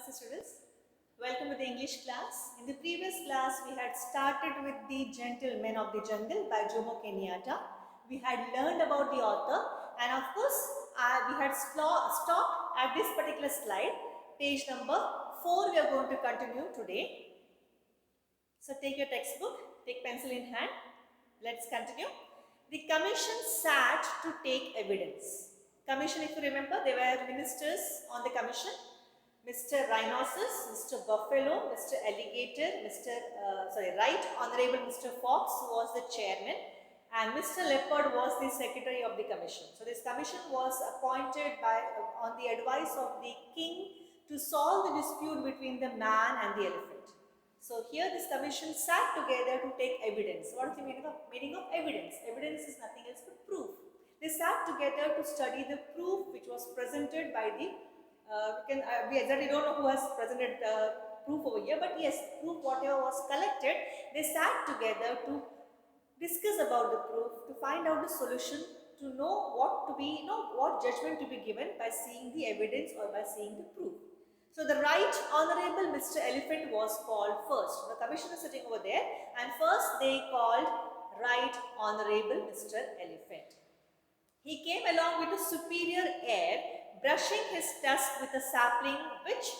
Namaste students. Welcome to the English class. In the previous class, we had started with The Gentlemen of the Jungle by Jomo Kenyatta. We had learned about the author and of course, we had stopped at this particular slide, page number 4 we are going to continue today. So take your textbook, take pencil in hand. Let's continue. The commission sat to take evidence. Commission, if you remember, they were ministers on the commission. Mr. Rhinoceros, Mr. Buffalo, Mr. Alligator, Right Honorable Mr. Fox was the chairman and Mr. Leopard was the secretary of the commission. So this commission was appointed on the advice of the king to solve the dispute between the man and the elephant. So here this commission sat together to take evidence. What is the meaning of evidence? Evidence is nothing else but proof. They sat together to study the proof which was presented by the we exactly don't know who has presented proof over here, but yes, proof whatever was collected, they sat together to discuss about the proof, to find out the solution, to know what judgment to be given by seeing the evidence or by seeing the proof. So the Right Honorable Mr. Elephant was called first. The commission is sitting over there, and first they called Right Honorable Mr. Elephant. He came along with a superior air, brushing his dust with a sapling which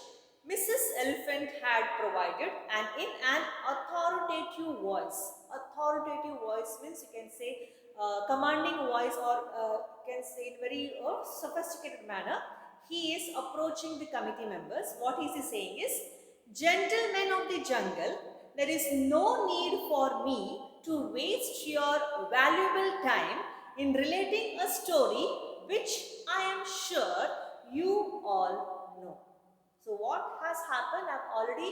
Mrs. Elephant had provided, and in an authoritative voice means you can say commanding voice, or you can say in very sophisticated manner, he is approaching the committee members. What is he saying is, "Gentlemen of the jungle, there is no need for me to waste your valuable time in relating a story which I am sure you all know." So what has happened, I have already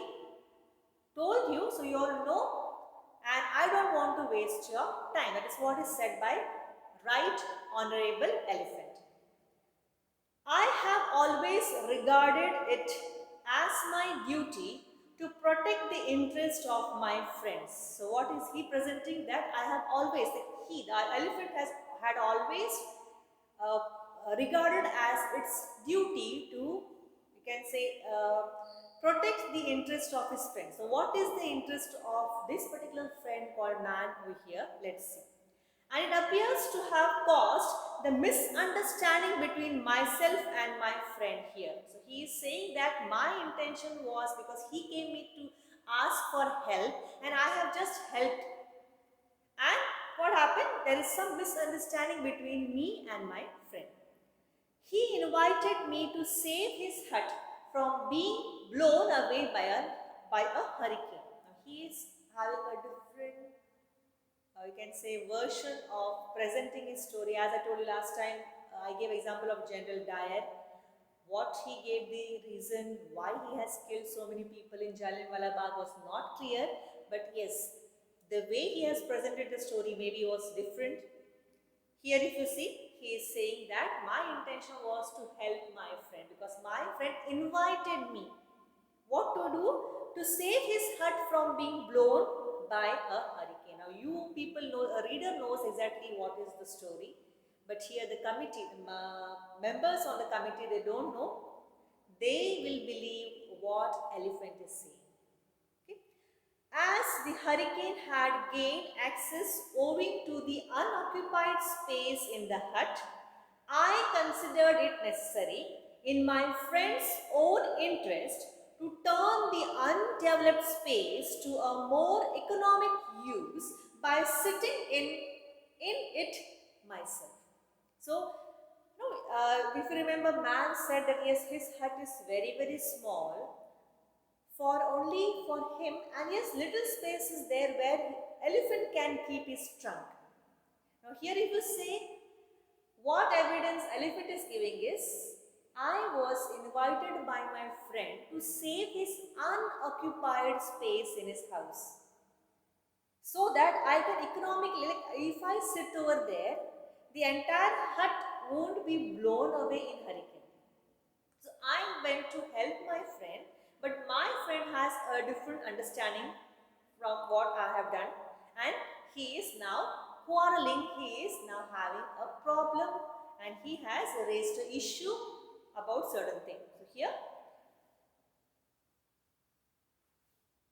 told you, so you all know, and I don't want to waste your time. That is what is said by Right Honorable Elephant. I have always regarded it as my duty to protect the interest of my friends. So what is he presenting? That I have always, the elephant had always regarded as its duty to, you can say, protect the interest of his friend. So what is the interest of this particular friend called man over here? Let's see. And it appears to have caused the misunderstanding between myself and my friend here. So he is saying that my intention was, because he came me to ask for help and I have just helped. And what happened? There is some misunderstanding between me and my friend. He invited me to save his hut from being blown away by a hurricane. Now he is having a different, you can say, version of presenting his story. As I told you last time, I gave example of General Dyer. What he gave the reason why he has killed so many people in Jallianwala Bagh was not clear, but yes, the way he has presented the story maybe was different. Here if you see, he is saying that my intention was to help my friend because my friend invited me. What to do? To save his hut from being blown by a hurricane. Now you people know, a reader knows exactly what is the story. But here the committee, the members of the committee, they don't know. They will believe what elephant is saying. Okay? As the hurricane had gained access owing to the unoccupied space in the hut, I considered it necessary in my friend's own interest to turn the undeveloped space to a more economic use by sitting in it myself. So, if you remember, man said that yes, his hut is very, very small only for him, and yes, little space is there where elephant can keep his trunk. Now here if you say, what evidence elephant is giving is, I was invited by my friend to save his unoccupied space in his house, so that I can economically, like if I sit over there, the entire hut won't be blown away in hurricane. So I went to help my friend, but my friend has a different understanding from what I have done, and he is now quarreling, he is now having a problem, and he has raised an issue about certain things. So here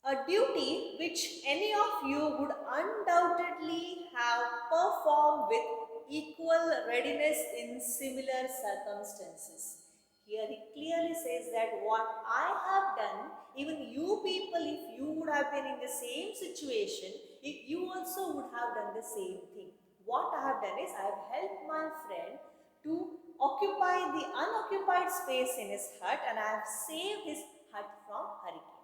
a duty which any of you would undoubtedly have performed with equal readiness in similar circumstances. Here he clearly says that what I have done, even you people, if you would have been in the same situation, if you also would have done the same thing. What I have done is I have helped my friend to occupy the unoccupied space in his hut, and I have saved his hut from hurricane.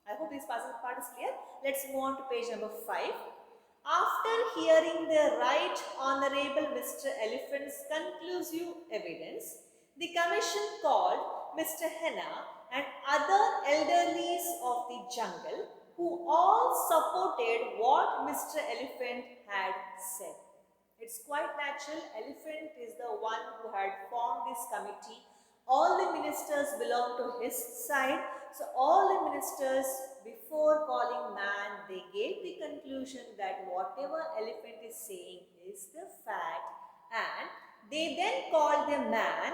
I hope this part is clear. Let's move on to page number 5. After hearing the Right Honorable Mr. Elephant's conclusive evidence, the commission called Mr. Henna and other elderlies of the jungle, who all supported what Mr. Elephant had said. It's quite natural. Elephant is the one who had formed this committee. All the ministers belong to his side. So all the ministers, before calling man, they gave the conclusion that whatever Elephant is saying is the fact, and they then called the man,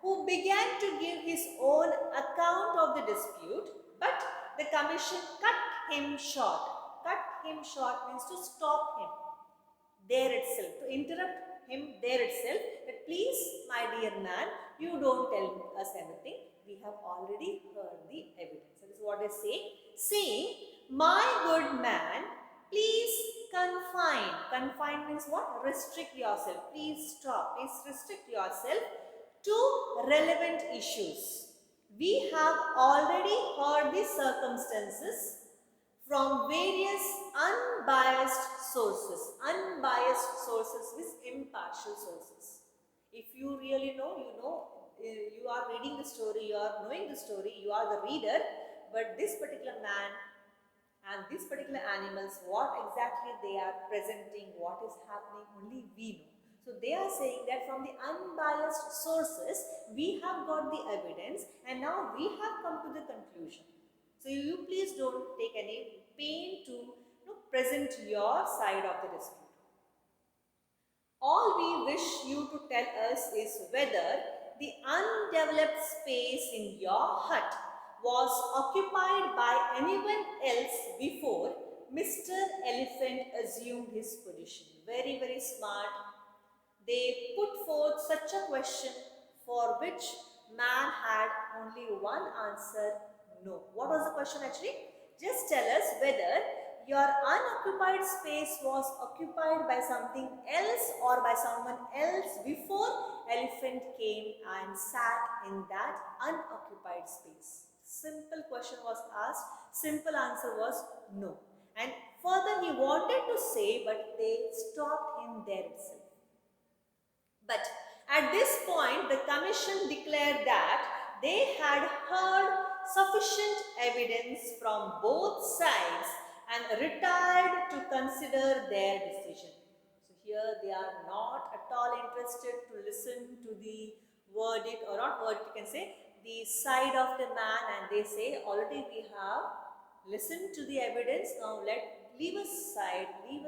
who began to give his own account of the dispute, but the commission cut him short. Cut him short means to stop him there itself, to interrupt him there itself, that please, my dear man, you don't tell us everything. We have already heard the evidence. That is what they say. Saying, my good man, please confine. Confine means what? Restrict yourself. Please stop. Please restrict yourself to relevant issues. We have already heard the circumstances from various unbiased sources. Unbiased sources means impartial sources. If you really know, you know, you are reading the story, you are knowing the story, you are the reader, but this particular man and these particular animals, what exactly they are presenting, what is happening, only we know. So they are saying that from the unbiased sources, we have got the evidence, and now we have come to the conclusion. So you please don't take any pain to present your side of the dispute. All we wish you to tell us is whether the undeveloped space in your hut was occupied by anyone else before Mr. Elephant assumed his position. Very, very smart. They put forth such a question for which man had only one answer, no. What was the question actually? Just tell us whether your unoccupied space was occupied by something else or by someone else before Elephant came and sat in that unoccupied space. Simple question was asked, simple answer was no. And further he wanted to say, but they stopped him there itself. But at this point, the commission declared that they had heard sufficient evidence from both sides and retired to consider their decision. So here they are not at all interested to listen to the verdict, or not verdict, you can say, the side of the man, and they say already we have listened to the evidence, now leave us aside, keep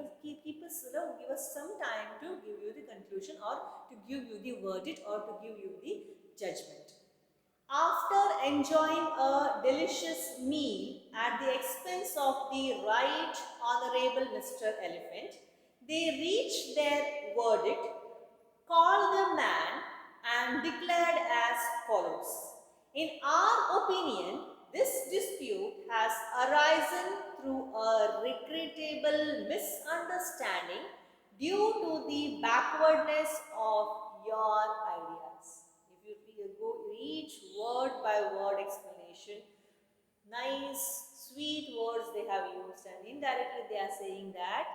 us, give us some time to give you the conclusion, or to give you the verdict, or to give you the judgment. After enjoying a delicious meal at the expense of the Right Honorable Mr. Elephant, they reached their verdict, called the man, and declared as follows. In our opinion, this dispute has arisen through a regrettable misunderstanding due to the backwardness of your ideas. If you go each word by word explanation, nice, sweet words they have used, and indirectly they are saying that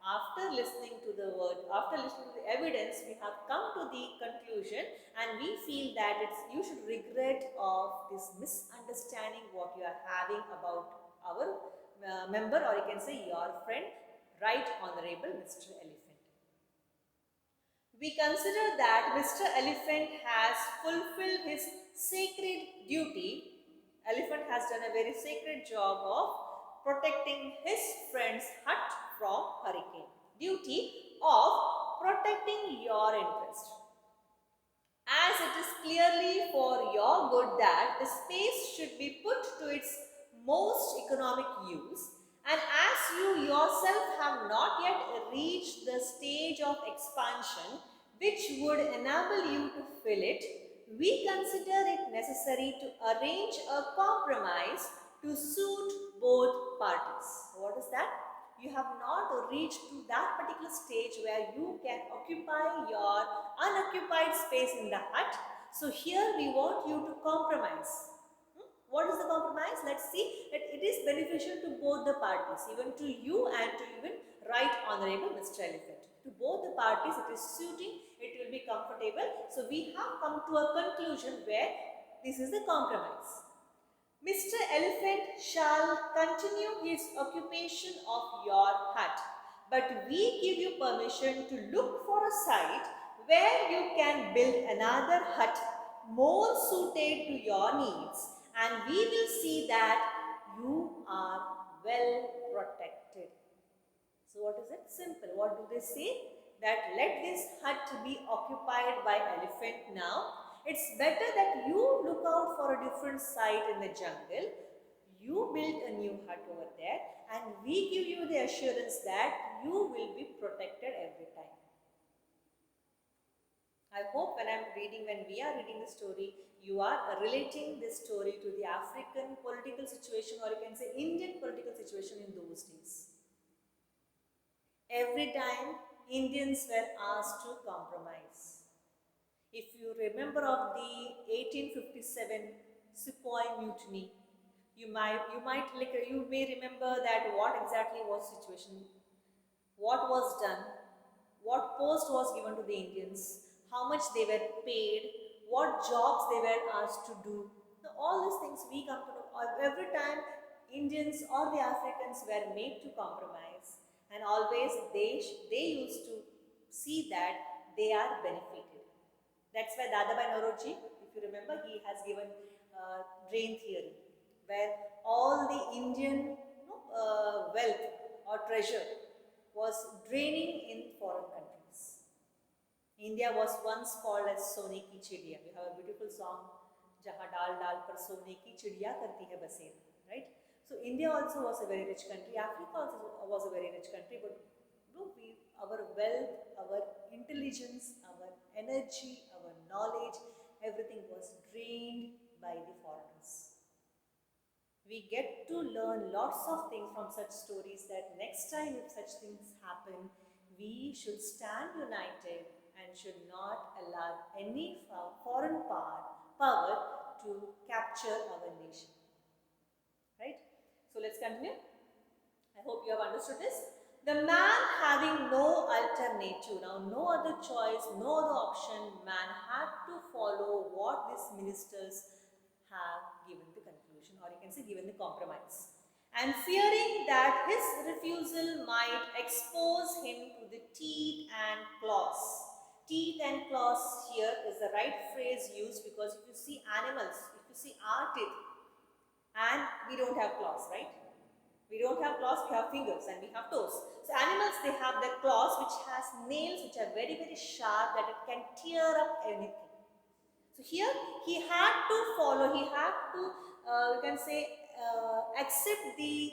after listening to the word, after listening to the evidence, we have come to the conclusion, and we feel that you should regret of this misunderstanding what you are having about our member, or you can say your friend, Right Honorable Mr. Elephant. We consider that Mr. Elephant has fulfilled his sacred duty. Elephant has done a very sacred job of protecting his friend's hut from hurricane. Duty of protecting your interest. As it is clearly for your good that the space should be put to its most economic use, and as you yourself have not yet reached the stage of expansion which would enable you to fill it, we consider it necessary to arrange a compromise to suit both parties. What is that? You have not reached to that particular stage where you can occupy your unoccupied space in the hut. So here we want you to compromise. What is the compromise? Let's see that it is beneficial to both the parties, even to you and to even Right Honorable Mr. Elephant. To both the parties it is suiting, it will be comfortable. So we have come to a conclusion where this is the compromise. Mr. Elephant shall continue his occupation of your hut, but we give you permission to look for a site where you can build another hut more suited to your needs, and we will see that you are well protected. So what is it? Simple. What do they say? That let this hut be occupied by elephant now. It's better that you look out for a different site in the jungle. You build a new hut over there, and we give you the assurance that you will be protected every time. I hope when we are reading the story, you are relating this story to the African political situation, or you can say Indian political situation in those days. Every time Indians were asked to compromise. If you remember of the 1857 Sepoy Mutiny, you may remember that what exactly was situation, what was done, what post was given to the Indians, how much they were paid, what jobs they were asked to do. So all these things we come to know. Every time Indians or the Africans were made to compromise, and always they used to see that they are benefited. That's why Dadabhai Naoroji, if you remember, he has given drain theory, where all the Indian wealth or treasure was draining in foreign countries. India was once called as Sone ki chidiya. We have a beautiful song, Jaha dal dal par sone ki chidiya karti hai basera, right? So India also was a very rich country. Africa also was a very rich country, but our wealth, our intelligence, our energy, our knowledge, everything was drained by the foreigners. We get to learn lots of things from such stories, that next time if such things happen, we should stand united and should not allow any foreign power to capture our nation. Right? So let's continue. I hope you have understood this. The man having no alternative, now no other choice, no other option, man had to follow what these ministers have given the conclusion, or you can say given the compromise. And fearing that his refusal might expose him to the teeth and claws. Teeth and claws here is the right phrase used, because if you see animals, if you see our teeth, and we don't have claws, right? We don't have claws, we have fingers and we have toes. So animals, they have their claws which has nails which are very very sharp, that it can tear up anything. So here he had to follow, he had to you can say accept the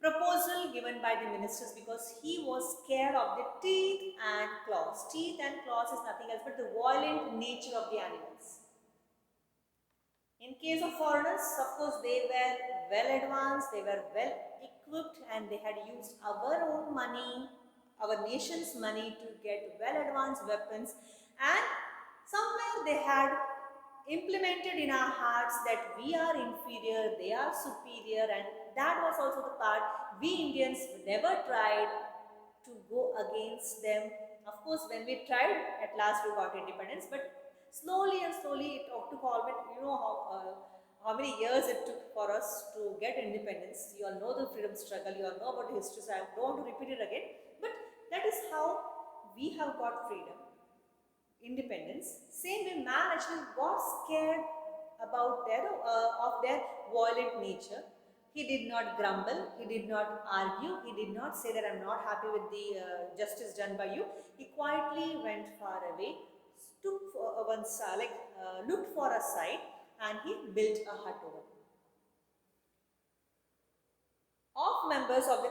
proposal given by the ministers, because he was scared of the teeth and claws. Teeth and claws is nothing else but the violent nature of the animals. In case of foreigners, of course, they were well advanced, they were well equipped, and they had used our own money, our nation's money, to get well advanced weapons, and somewhere they had implemented in our hearts that we are inferior, they are superior, and that was also the part we Indians never tried to go against them. Of course, when we tried, at last we got independence, but slowly and slowly it took almost, how many years it took for us to get independence. You all know the freedom struggle, you all know about the history, so I don't want to repeat it again. But that is how we have got freedom, independence. Same way man actually got scared about of their violent nature. He did not grumble, he did not argue, he did not say that I'm not happy with the justice done by you. He quietly went far away, took for looked for a site, and he built a hut over. of members of the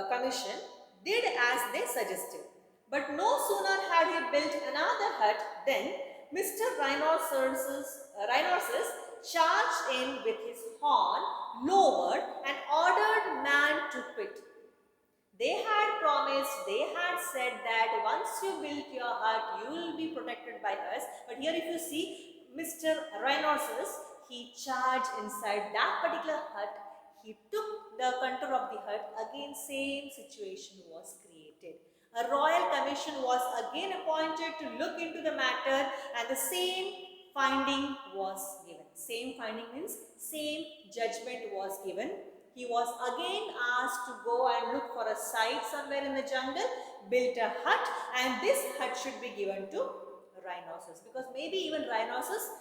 commission did as they suggested. But no sooner had he built another hut than Mr. Rhinoceros charged in with his horn lowered and ordered man to quit. They had promised, they had said that once you build your hut, you will be protected by us. But here if you see, Mr. Rhinoceros, he charged inside that particular hut. He took the control of the hut. Again, same situation was created. A royal commission was again appointed to look into the matter, and the same finding was given. Same finding means same judgment was given. He was again asked to go and look for a site somewhere in the jungle, built a hut, and this hut should be given to rhinoceros, because maybe even rhinoceros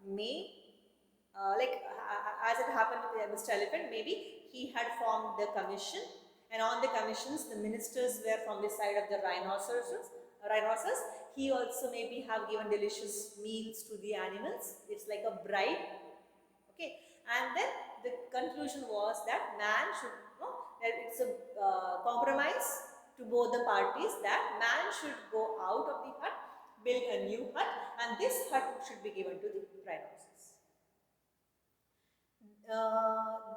may, as it happened with Mr. Elephant, maybe he had formed the commission, and on the commissions the ministers were from the side of the rhinoceros. He also maybe have given delicious meals to the animals. It's like a bribe. Okay, and then the conclusion was that man should, that it's a compromise to both the parties, that man should go out of the hut, build a new hut, and this hut should be given to the rhinoceros.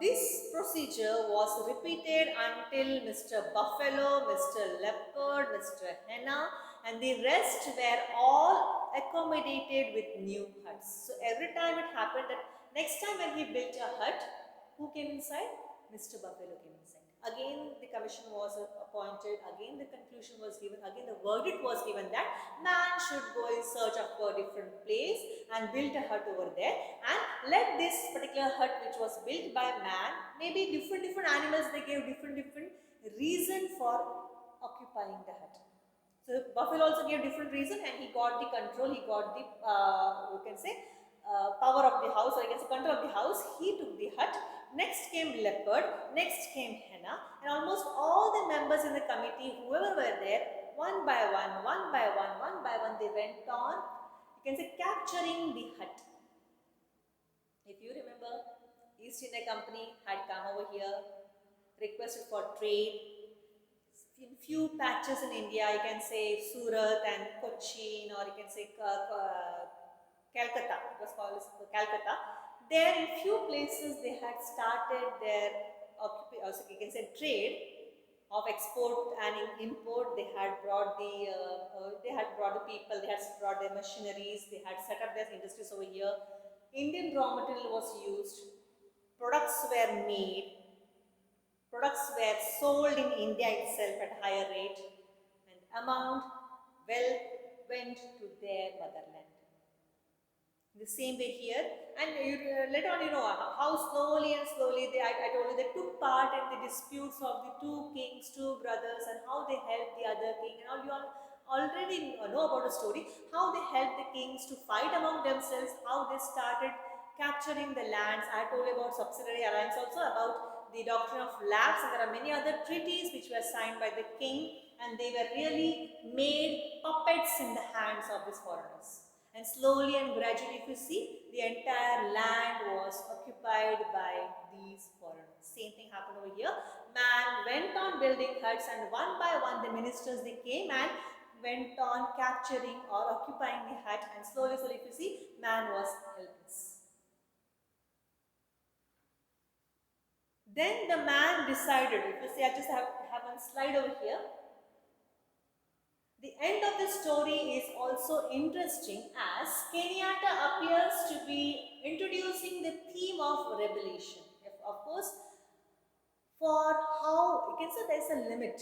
This procedure was repeated until Mr. Buffalo, Mr. Leopard, Mr. Henna, and the rest were all accommodated with new huts. So every time it happened that next time when he built a hut, who came inside? Mr. Buffalo came inside. Again the commission was appointed, again the conclusion was given, again the verdict was given that man should go in search of a different place and build a hut over there, and let this particular hut which was built by man, maybe different animals, they gave different reason for occupying the hut. So Buffalo also gave different reason, and he got the control, he got the you can say power of the house, or you can say control of the house. He took the hut. Next came Leopard, next came Henna, and almost all the members in the committee, whoever were there, one by one, they went on, you can say, capturing the hut. If you remember, East India Company had come over here, requested for trade. In few patches in India, you can say Surat and Cochin, or you can say Calcutta, it was called Calcutta. There in few places they had started their also you can say trade of export and import. They had brought the people, they had brought their machineries, they had set up their industries over here. Indian raw material was used, products were made, products were sold in India itself at higher rate, and amount wealth went to their motherland. The same way here, and later on, how slowly and slowly I told you, they took part in the disputes of the two kings, two brothers, and how they helped the other king, and all you all already know about the story, how they helped the kings to fight among themselves, how they started capturing the lands. I told you about subsidiary alliance also, about the doctrine of lapse, and there are many other treaties which were signed by the king, and they were really made puppets in the hands of these foreigners. And slowly and gradually, if you see, the entire land was occupied by these foreigners. Same thing happened over here. Man went on building huts, and one by one the ministers, they came and went on capturing or occupying the hut, and slowly, if you see, man was helpless. Then the man decided, if you see, I just have one slide over here. The end of the story is also interesting, as Kenyatta appears to be introducing the theme of revelation. Of course, for how, you can say there is a limit.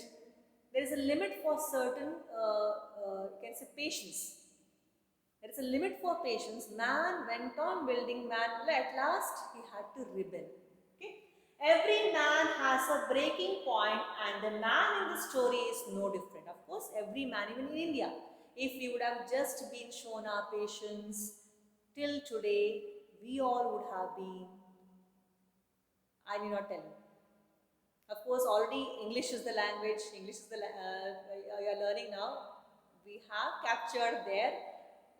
There is a limit for certain, you can say, patience. There is a limit for patience. Man went on building, man, at last he had to rebel. Okay? Every man has a breaking point, and the man in the story is no different. Of course, every man, even in India, if we would have just been shown our patience till today, we all would have been, I need not tell you. Of course, already English is the language, English is the you are learning now. We have captured their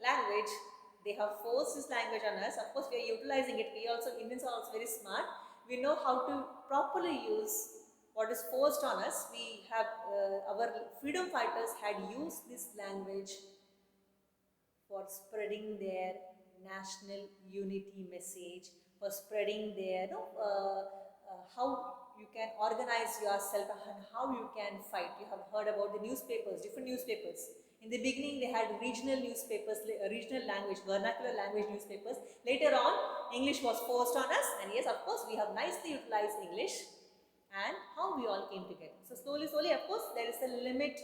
language. They have forced this language on us. Of course, we are utilizing it. We also, Indians are also very smart. We know how to properly use what is forced on us. We have our freedom fighters had used this language for spreading their national unity message, for spreading their how you can organize yourself and how you can fight. You have heard about the newspapers, different newspapers. In the beginning, they had regional newspapers, regional language, vernacular language newspapers. Later on, English was forced on us, and yes, of course, we have nicely utilized English, and how we all came together. So slowly, slowly, of course, there is a limit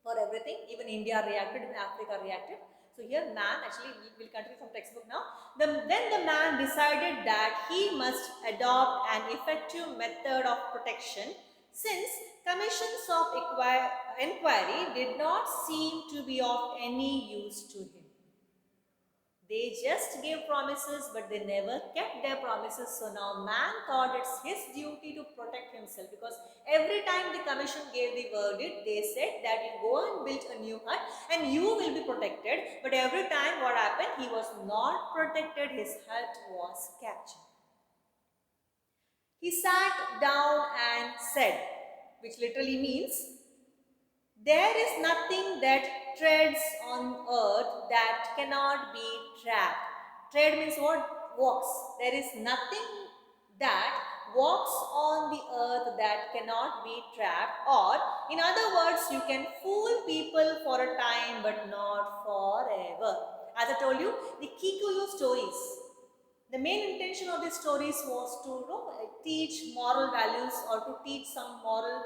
for everything. Even India reacted and Africa reacted. So here man, actually we will continue from textbook now. Then the man decided that he must adopt an effective method of protection, since commissions of inquiry did not seem to be of any use to him. They just gave promises, but they never kept their promises. So now man thought it's his duty to protect himself, because every time the commission gave the verdict, they said that you go and build a new hut and you will be protected. But every time what happened? He was not protected. His hut was captured. He sat down and said, which literally means, there is nothing that treads on earth that cannot be trapped. Tread means what? Walks. There is nothing that walks on the earth that cannot be trapped. Or, in other words, you can fool people for a time but not forever. As I told you, the Kikuyu stories, the main intention of these stories was to teach moral values, or to teach some moral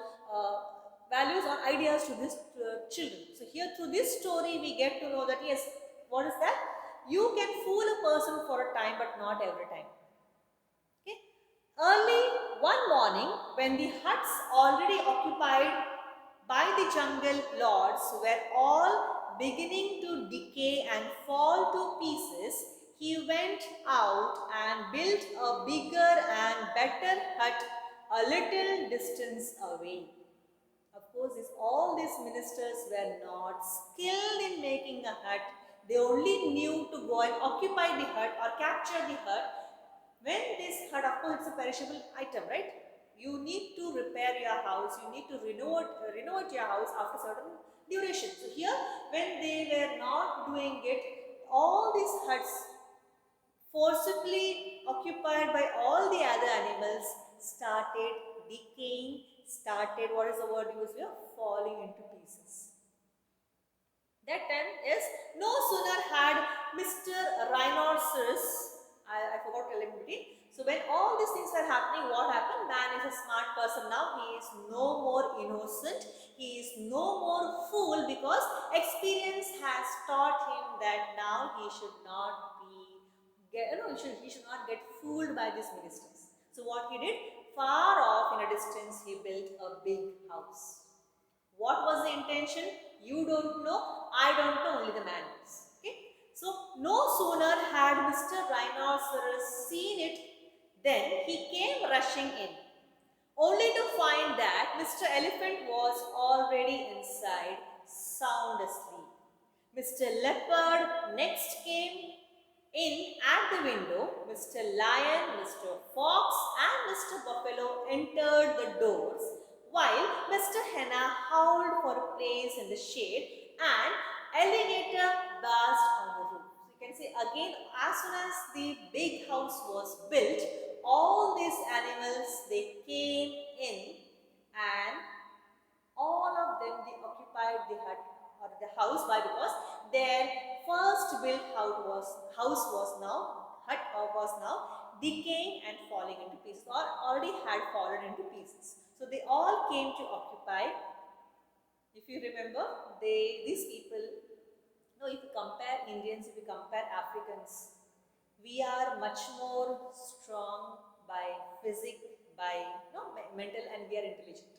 values or ideas to these children. So here through this story we get to know that yes, what is that? You can fool a person for a time but not every time. Okay. Early one morning, when the huts already occupied by the jungle lords were all beginning to decay and fall to pieces, he went out and built a bigger and better hut a little distance away. Of course, all these ministers were not skilled in making a hut. They only knew to go and occupy the hut or capture the hut. When this hut, of course, it's a perishable item, right? You need to repair your house, you need to renovate your house after certain duration. So here, when they were not doing it, all these huts forcibly occupied by all the other animals started decaying, started, what is the word used here? Falling into pieces. That time is no sooner had Mr. Rhinoceros, I forgot to tell him between. So when all these things were happening, what happened? Man is a smart person now. He is no more innocent. He is no more fool, because experience has taught him that now he should not he should not get fooled by these ministers. So what he did? Far off in a distance, he built a big house. What was the intention? You don't know, I don't know, only the man knows. Okay? So no sooner had Mr. Rhinoceros seen it, then he came rushing in, only to find that Mr. Elephant was already inside, sound asleep. Mr. Leopard next came in at the window. Mr. Lion, Mr. Fox and Mr. Buffalo entered the doors, while Mr. Henna howled for praise in the shade and Alligator basked on the roof. So you can see again, as soon as the big house was built, all these animals, they came in, and all of them, they occupied the hut or the house. Why? Because their first built house was now decaying and falling into pieces, or already had fallen into pieces. So they all came to occupy. If you remember, these people, if you compare Indians, if you compare Africans, we are much more strong by physics, by mental, and we are intelligent.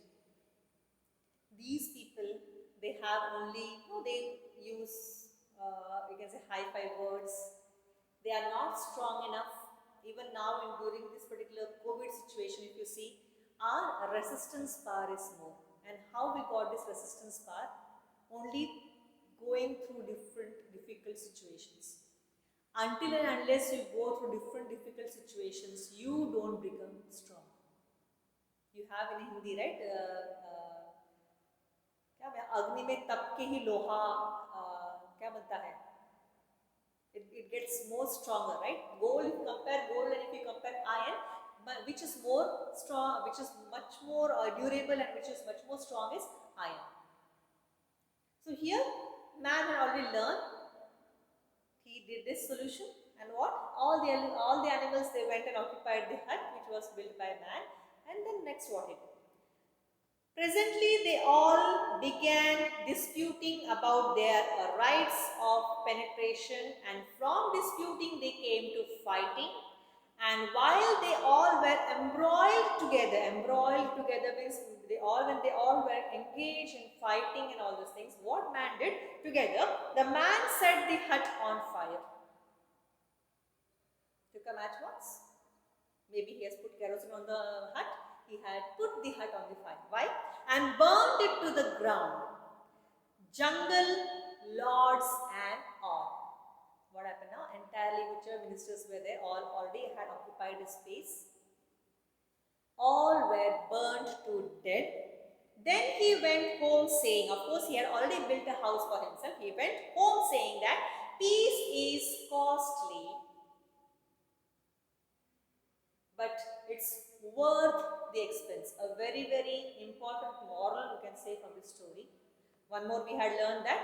These people, they have only, they use, you can say, hi-fi words. They are not strong enough. Even now, during this particular COVID situation, if you see, our resistance power is more. And how we got this resistance power? Only going through different difficult situations. Until and unless you go through different difficult situations, you don't become strong. You have in Hindi, right? क्या मैं अग्नि में तप के ही लोहा क्या बनता है? It gets more stronger, right? Gold, if you compare gold and if you compare iron, which is more strong, which is much more durable and which is much more strong is iron. So here man had already learned. He did this solution, and what? All the animals, they went and occupied the hut which was built by man. And then next what he did? Presently, they all began disputing about their rights of penetration, and from disputing, they came to fighting. And while they all were embroiled together means when they all were engaged in fighting and all those things, what man did together? The man set the hut on fire. Took a matchbox. Maybe he has put kerosene on the hut. He had put the hut on the fire. Why? And burned it to the ground. Jungle, lords and all. What happened now? Entirely whichever ministers were there, all already had occupied a space. All were burnt to death. Then he went home saying, of course he had already built a house for himself. He went home saying that peace is costly, but it's worth the expense. A very, very important moral you can say from this story. One more, we had learned that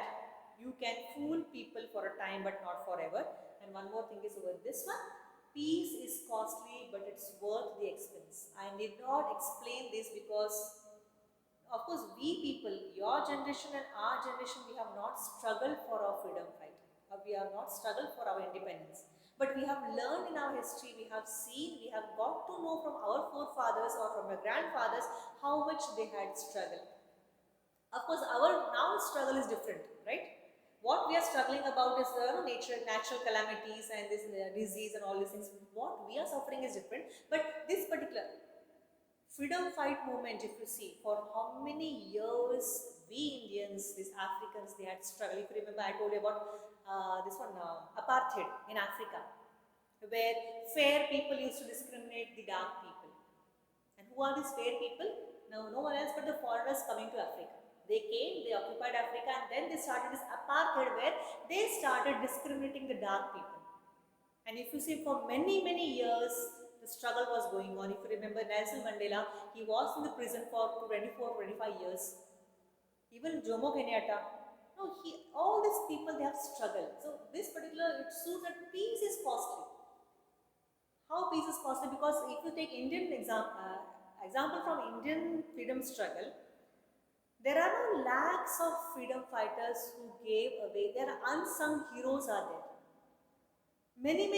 you can fool people for a time but not forever. And one more thing is over this one, peace is costly but it's worth the expense. I need not explain this because of course we people, your generation and our generation, we have not struggled for our freedom fight, or we have not struggled for our independence. But we have learned in our history, we have seen, we have got to know from our forefathers or from our grandfathers how much they had struggled. Of course, our now struggle is different, right? What we are struggling about is natural calamities and this disease and all these things. What we are suffering is different. But this particular freedom fight movement, if you see, for how many years we Indians, these Africans, they had struggled. If you remember, I told you about this one, apartheid in Africa, where fair people used to discriminate the dark people. And who are these fair people? No one else but the foreigners coming to Africa. They came, they occupied Africa, and then they started this apartheid where they started discriminating the dark people. And if you see, for many, many years, the struggle was going on. If you remember Nelson Mandela, he was in the prison for 24, 25 years. Even Jomo Kenyatta. No, all these people, they have struggled. So this particular, it shows that peace is costly. How peace is costly? Because if you take Indian example from Indian freedom struggle, there are no lakhs of freedom fighters who gave away. There are unsung heroes are there. Many